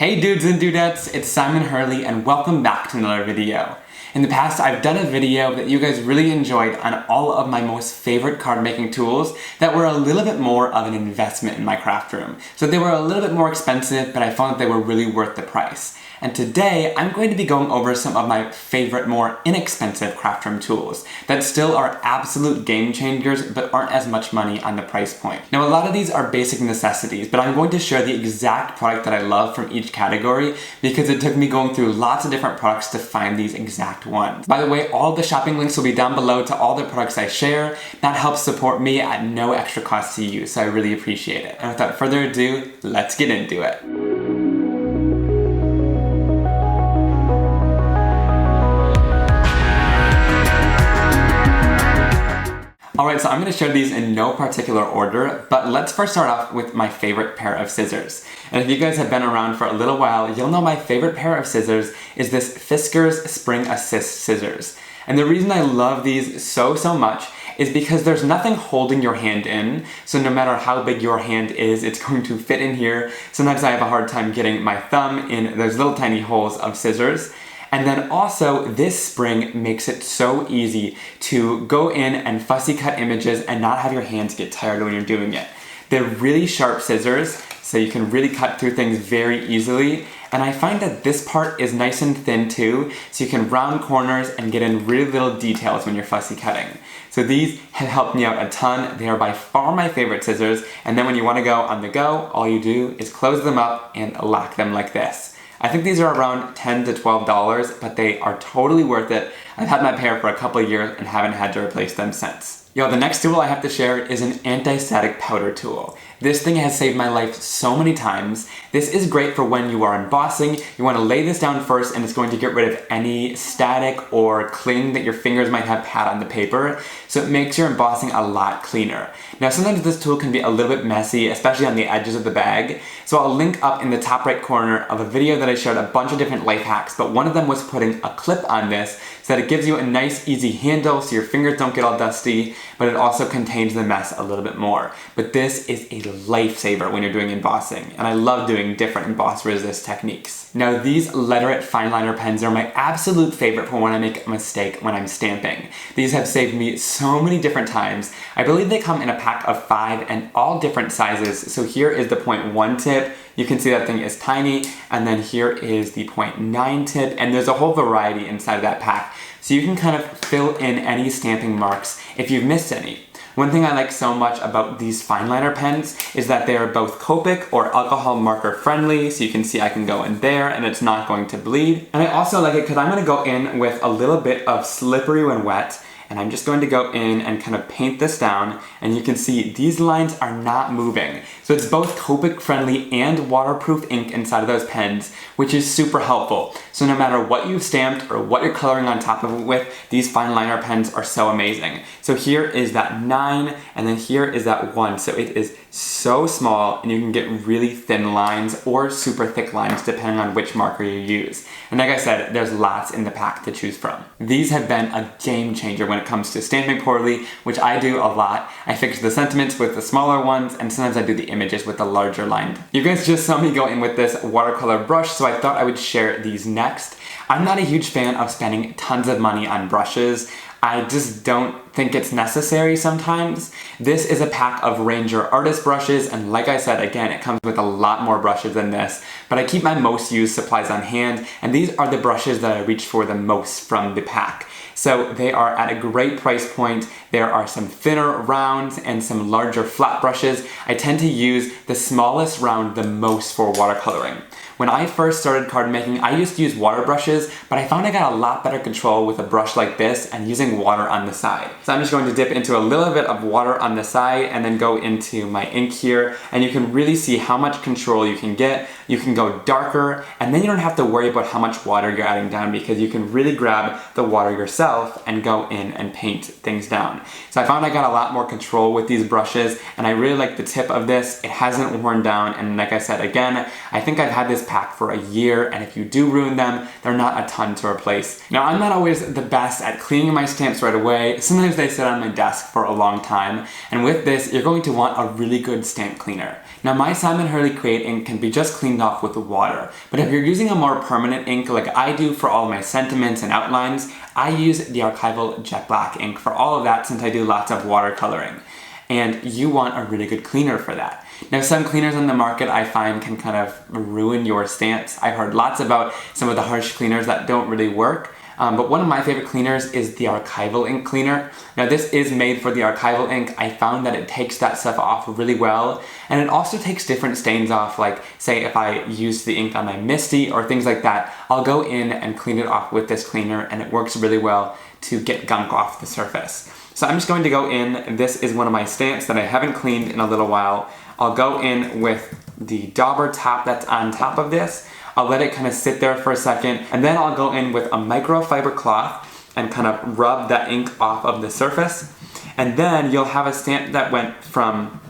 Hey dudes and dudettes, it's Simon Hurley and welcome back to another video. In the past, I've done a video that you guys really enjoyed on all of my most favorite card making tools that were a little bit more of an investment in my craft room. So they were a little bit more expensive, but I found that they were really worth the price. And today, I'm going to be going over some of my favorite, more inexpensive craft room tools that still are absolute game changers, but aren't as much money on the price point. Now, a lot of these are basic necessities, but I'm going to share the exact product that I love from each category because it took me going through lots of different products to find these exact ones. By the way, all the shopping links will be down below to all the products I share. That helps support me at no extra cost to you, so I really appreciate it. And without further ado, let's get into it. Alright, so I'm going to share these in no particular order, but let's first start off with my favorite pair of scissors. And if you guys have been around for a little while, you'll know my favorite pair of scissors is this Fiskars Spring Assist scissors. And the reason I love these so much is because there's nothing holding your hand in, so no matter how big your hand is, it's going to fit in here. Sometimes I have a hard time getting my thumb in those little tiny holes of scissors. And then also, this spring makes it so easy to go in and fussy cut images and not have your hands get tired when you're doing it. They're really sharp scissors, so you can really cut through things very easily. And I find that this part is nice and thin too, so you can round corners and get in really little details when you're fussy cutting. So these have helped me out a ton. They are by far my favorite scissors, and then when you want to go on the go, all you do is close them up and lock them like this. I think these are around $10 to $12, but they are totally worth it. I've had my pair for a couple of years and haven't had to replace them since. Yo, the next tool I have to share is an anti-static powder tool. This thing has saved my life so many times. This is great for when you are embossing. You want to lay this down first and it's going to get rid of any static or cling that your fingers might have had on the paper, so it makes your embossing a lot cleaner. Now sometimes this tool can be a little bit messy, especially on the edges of the bag, so I'll link up in the top right corner of a video that I showed a bunch of different life hacks, but one of them was putting a clip on this so that it gives you a nice easy handle so your fingers don't get all dusty, but it also contains the mess a little bit more. But this is a lifesaver when you're doing embossing, and I love doing different emboss resist techniques. Now these Literate Fineliner pens are my absolute favorite for when I make a mistake when I'm stamping. These have saved me so many different times. I believe they come in a pack of 5 and all different sizes. So here is the 0.1 tip. You can see that thing is tiny, and then here is the 0.9 tip, and there's a whole variety inside of that pack. So you can kind of fill in any stamping marks if you've missed any. One thing I like so much about these Fineliner pens is that they are both Copic or alcohol marker friendly, so you can see I can go in there and it's not going to bleed. And I also like it because I'm going to go in with a little bit of slippery when wet, and I'm just going to go in and kind of paint this down, and you can see these lines are not moving. So it's both Copic friendly and waterproof ink inside of those pens, which is super helpful. So no matter what you've stamped or what you're coloring on top of it with, these Fineliner pens are so amazing. So here is that 9, and then here is that 1. So it is so small, and you can get really thin lines or super thick lines depending on which marker you use. And like I said, there's lots in the pack to choose from. These have been a game changer when it comes to stamping poorly, which I do a lot. I fix the sentiments with the smaller ones, and sometimes I do the images with the larger line. You guys just saw me go in with this watercolor brush, so I thought I would share these next. I'm not a huge fan of spending tons of money on brushes. I just don't think it's necessary sometimes. This is a pack of Ranger artist brushes, and like I said, again, it comes with a lot more brushes than this, but I keep my most used supplies on hand, and these are the brushes that I reach for the most from the pack. So they are at a great price point. There are some thinner rounds and some larger flat brushes. I tend to use the smallest round the most for watercoloring. When I first started card making, I used to use water brushes, but I found I got a lot better control with a brush like this and using water on the side. So I'm just going to dip into a little bit of water on the side and then go into my ink here, and you can really see how much control you can get. You can go darker, and then you don't have to worry about how much water you're adding down because you can really grab the water yourself and go in and paint things down. So I found I got a lot more control with these brushes, and I really like the tip of this. It hasn't worn down, and like I said, again, I think I've had this pack for a year, and if you do ruin them, they're not a ton to replace. Now, I'm not always the best at cleaning my stamps right away. Sometimes they sit on my desk for a long time, and with this, you're going to want a really good stamp cleaner. Now my Simon Hurley Create ink can be just cleaned off with water, but if you're using a more permanent ink like I do for all my sentiments and outlines, I use the Archival Jet Black ink for all of that since I do lots of watercoloring. And you want a really good cleaner for that. Now some cleaners on the market I find can kind of ruin your stamps. I've heard lots about some of the harsh cleaners that don't really work. But one of my favorite cleaners is the Archival Ink Cleaner. Now this is made for the archival ink. I found that it takes that stuff off really well, and it also takes different stains off, like say if I use the ink on my Misty or things like that, I'll go in and clean it off with this cleaner, and it works really well to get gunk off the surface. So I'm just going to go in, this is one of my stamps that I haven't cleaned in a little while. I'll go in with the dauber top that's on top of this. I'll let it kind of sit there for a second, and then I'll go in with a microfiber cloth and kind of rub that ink off of the surface. And then you'll have a stamp that went from,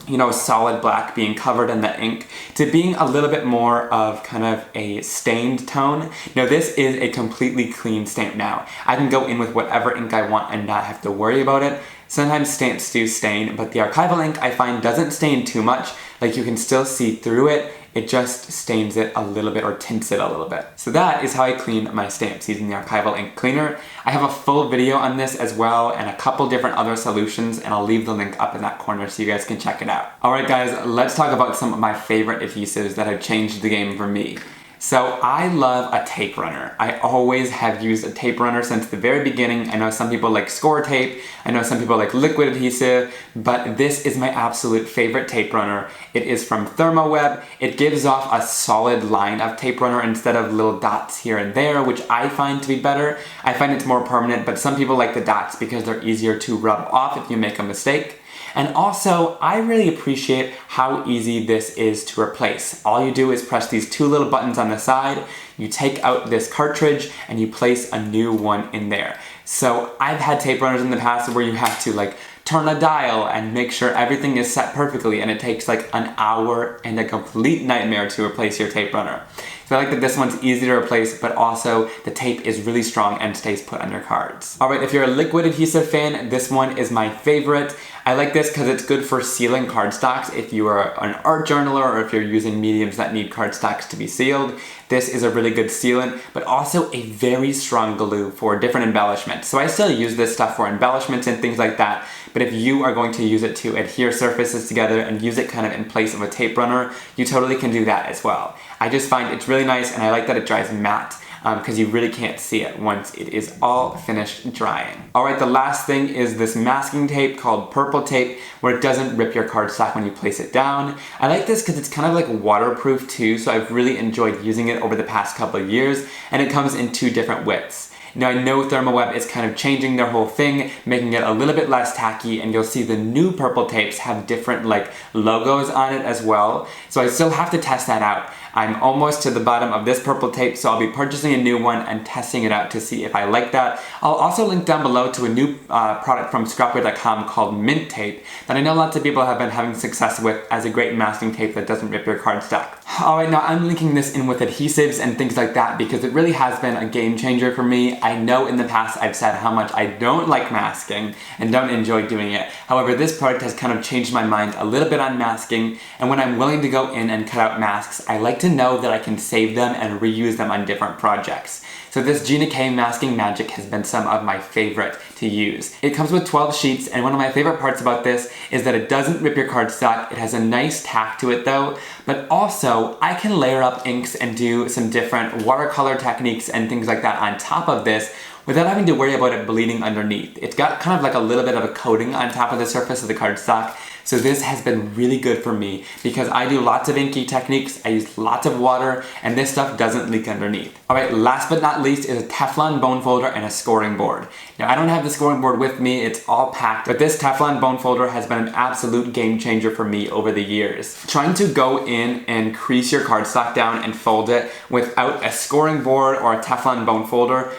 you know, solid black being covered in the ink to being a little bit more of kind of a stained tone. Now this is a completely clean stamp now. I can go in with whatever ink I want and not have to worry about it. Sometimes stamps do stain, but the archival ink I find doesn't stain too much. Like you can still see through it. It just stains it a little bit or tints it a little bit. So that is how I clean my stamps using the Archival Ink Cleaner. I have a full video on this as well and a couple different other solutions, and I'll leave the link up in that corner so you guys can check it out. Alright guys, let's talk about some of my favorite adhesives that have changed the game for me. So I love a tape runner. I always have used a tape runner since the very beginning. I know some people like score tape, I know some people like liquid adhesive, but this is my absolute favorite tape runner. It is from Therm. It gives off a solid line of tape runner instead of little dots here and there, which I find to be better. I find it's more permanent, but some people like the dots because they're easier to rub off if you make a mistake. And also, I really appreciate how easy this is to replace. All you do is press these two little buttons on the side, you take out this cartridge, and you place a new one in there. So I've had tape runners in the past where you have to like turn a dial and make sure everything is set perfectly, and it takes like an hour and a complete nightmare to replace your tape runner. So I like that this one's easy to replace, but also the tape is really strong and stays put on your cards. Alright, if you're a liquid adhesive fan, this one is my favorite. I like this because it's good for sealing cardstocks if you are an art journaler or if you're using mediums that need cardstocks to be sealed. This is a really good sealant, but also a very strong glue for different embellishments. So I still use this stuff for embellishments and things like that, but if you are going to use it to adhere surfaces together and use it kind of in place of a tape runner, you totally can do that as well. I just find it's really nice, and I like that it dries matte because you really can't see it once it is all finished drying. Alright, the last thing is this masking tape called purple tape, where it doesn't rip your cardstock when you place it down. I like this because it's kind of like waterproof too, so I've really enjoyed using it over the past couple of years, and it comes in two different widths. Now I know Therm is kind of changing their whole thing, making it a little bit less tacky, and you'll see the new purple tapes have different like logos on it as well, so I still have to test that out. I'm almost to the bottom of this purple tape, so I'll be purchasing a new one and testing it out to see if I like that. I'll also link down below to a new product from Scrapware.com called Mint Tape that I know lots of people have been having success with as a great masking tape that doesn't rip your cardstock. Alright, now I'm linking this in with adhesives and things like that because it really has been a game changer for me. I know in the past I've said how much I don't like masking and don't enjoy doing it. However, this product has kind of changed my mind a little bit on masking, and when I'm willing to go in and cut out masks, I like to know that I can save them and reuse them on different projects. So this Gina masking magic has been some of my favorite to use. It comes with 12 sheets, and one of my favorite parts about this is that it doesn't rip your cardstock. It has a nice tack to it though, but also I can layer up inks and do some different watercolor techniques and things like that on top of this without having to worry about it bleeding underneath. It's got kind of like a little bit of a coating on top of the surface of the cardstock. So this has been really good for me because I do lots of inky techniques, I use lots of water, and this stuff doesn't leak underneath. Alright, last but not least is a Teflon bone folder and a scoring board. Now I don't have the scoring board with me, it's all packed, but this Teflon bone folder has been an absolute game changer for me over the years. Trying to go in and crease your cardstock down and fold it without a scoring board or a Teflon bone folder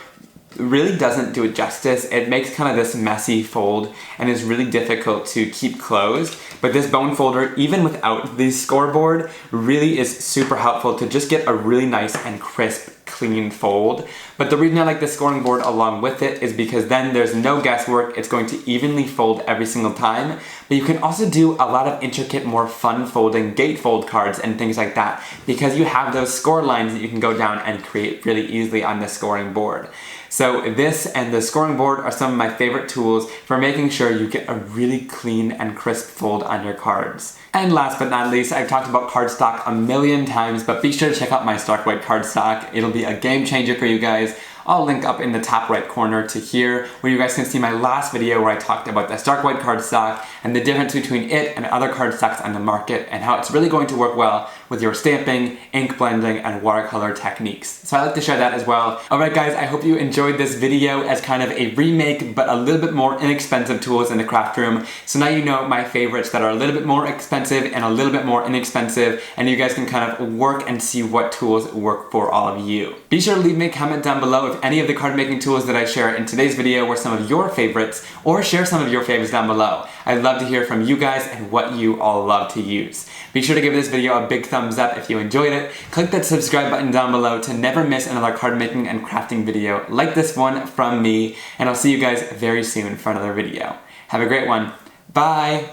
really doesn't do it justice. It makes kind of this messy fold and is really difficult to keep closed. But this bone folder, even without the scoreboard, really is super helpful to just get a really nice and crisp clean fold. But the reason I like the scoring board along with it is because then there's no guesswork. It's going to evenly fold every single time. But you can also do a lot of intricate, more fun folding gatefold cards and things like that because you have those score lines that you can go down and create really easily on the scoring board. So this and the scoring board are some of my favorite tools for making sure you get a really clean and crisp fold on your cards. And last but not least, I've talked about cardstock a million times, but be sure to check out my Stark White cardstock. It'll be a game changer for you guys. I'll link up in the top right corner to here where you guys can see my last video where I talked about the Stark White cardstock and the difference between it and other cardstocks on the market and how it's really going to work well with your stamping, ink blending, and watercolor techniques. So I like to share that as well. Alright guys, I hope you enjoyed this video as kind of a remake but a little bit more inexpensive tools in the craft room. So now you know my favorites that are a little bit more expensive and a little bit more inexpensive, and you guys can kind of work and see what tools work for all of you. Be sure to leave me a comment down below if any of the card making tools that I share in today's video were some of your favorites, or share some of your favorites down below. I'd love to hear from you guys and what you all love to use. Be sure to give this video a big thumbs up if you enjoyed it. Click that subscribe button down below to never miss another card making and crafting video like this one from me, and I'll see you guys very soon for another video. Have a great one. Bye!